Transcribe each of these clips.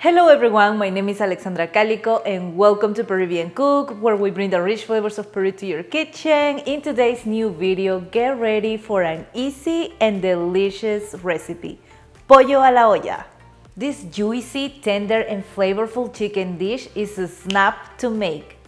Hello everyone, my name is Alexandra Calico and welcome to Peruvian Cook, where we bring the rich flavors of Peru to your kitchen. In today's new video, get ready for an easy and delicious recipe, pollo a la olla. This juicy, tender and flavorful chicken dish is a snap to make.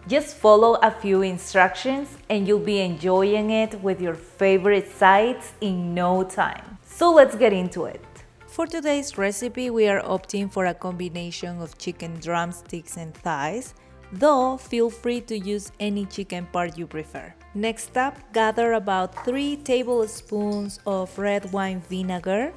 Just follow a few instructions and you'll be enjoying it with your favorite sides in no time. So let's get into it. For today's recipe, we are opting for a combination of chicken drumsticks and thighs, though feel free to use any chicken part you prefer. Next up, gather about 3 tablespoons of red wine vinegar,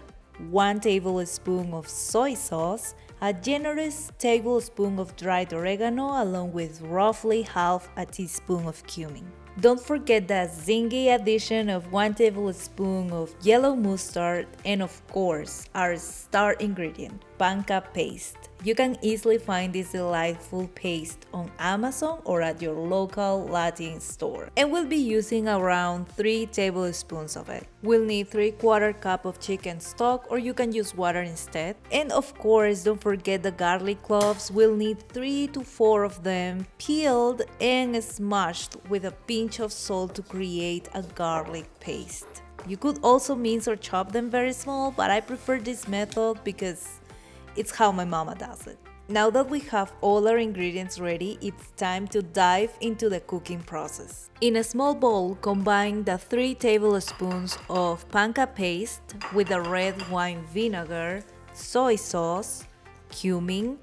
1 tablespoon of soy sauce, a generous tablespoon of dried oregano along with roughly half a teaspoon of cumin. Don't forget the zingy addition of 1 tablespoon of yellow mustard and of course our star ingredient, panca paste. You can easily find this delightful paste on Amazon or at your local Latin store. And we'll be using around 3 tablespoons of it. We'll need 3/4 cup of chicken stock or you can use water instead. And of course, don't forget the garlic cloves. We'll need 3 to 4 of them peeled and smashed with a pinch of salt to create a garlic paste. You could also mince or chop them very small, but I prefer this method because it's how my mama does it. Now that we have all our ingredients ready, it's time to dive into the cooking process. In a small bowl, combine the 3 tablespoons of panca paste with the red wine vinegar, soy sauce, cumin,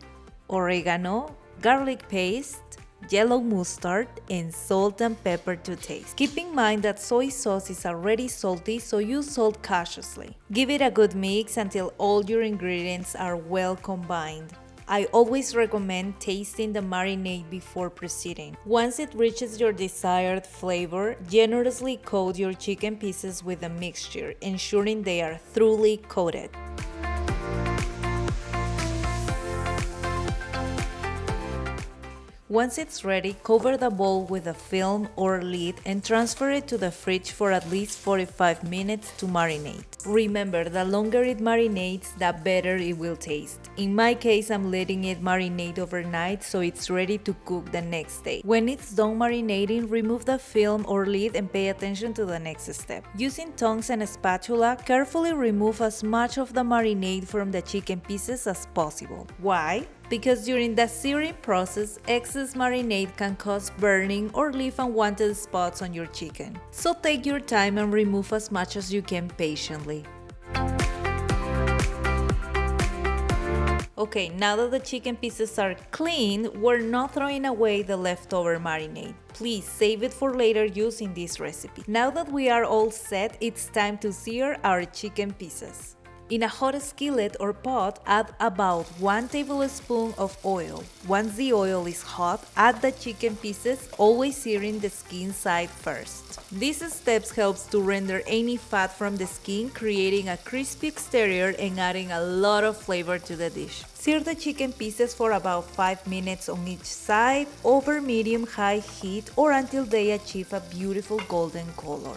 oregano, garlic paste, yellow mustard, and salt and pepper to taste. Keep in mind that soy sauce is already salty, so use salt cautiously. Give it a good mix until all your ingredients are well combined. I always recommend tasting the marinade before proceeding. Once it reaches your desired flavor, generously coat your chicken pieces with the mixture, ensuring they are thoroughly coated. Once it's ready, cover the bowl with a film or lid and transfer it to the fridge for at least 45 minutes to marinate. Remember, the longer it marinates, the better it will taste. In my case, I'm letting it marinate overnight so it's ready to cook the next day. When it's done marinating, remove the film or lid and pay attention to the next step. Using tongs and a spatula, carefully remove as much of the marinade from the chicken pieces as possible. Why? Because during the searing process, excess marinade can cause burning or leave unwanted spots on your chicken. So take your time and remove as much as you can patiently. Okay, now that the chicken pieces are clean, we're not throwing away the leftover marinade. Please save it for later use in this recipe. Now that we are all set, it's time to sear our chicken pieces. In a hot skillet or pot, add about 1 tablespoon of oil. Once the oil is hot, add the chicken pieces, always searing the skin side first. These steps helps to render any fat from the skin, creating a crispy exterior and adding a lot of flavor to the dish. Sear the chicken pieces for about 5 minutes on each side over medium-high heat or until they achieve a beautiful golden color.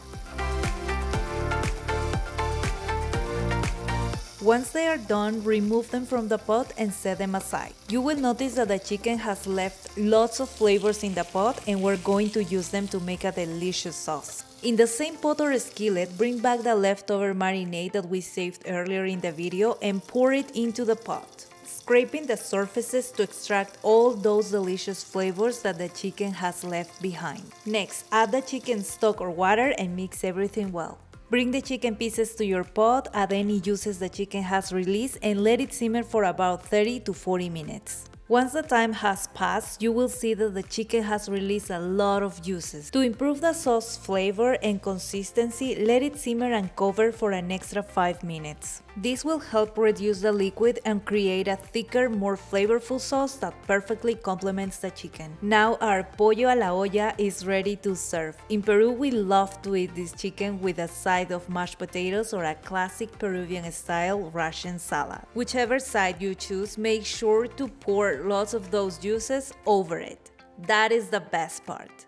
Once they are done, remove them from the pot and set them aside. You will notice that the chicken has left lots of flavors in the pot and we're going to use them to make a delicious sauce. In the same pot or skillet, bring back the leftover marinade that we saved earlier in the video and pour it into the pot, scraping the surfaces to extract all those delicious flavors that the chicken has left behind. Next, add the chicken stock or water and mix everything well. Bring the chicken pieces to your pot, add any juices the chicken has released and let it simmer for about 30 to 40 minutes. Once the time has passed, you will see that the chicken has released a lot of juices. To improve the sauce flavor and consistency, let it simmer and cover for an extra 5 minutes. This will help reduce the liquid and create a thicker, more flavorful sauce that perfectly complements the chicken. Now our pollo a la olla is ready to serve. In Peru, we love to eat this chicken with a side of mashed potatoes or a classic Peruvian style Russian salad. Whichever side you choose, make sure to pour lots of those juices over it. That is the best part.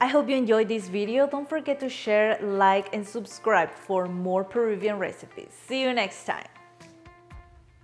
I hope you enjoyed this video. Don't forget to share, like, and subscribe for more Peruvian recipes. See you next time.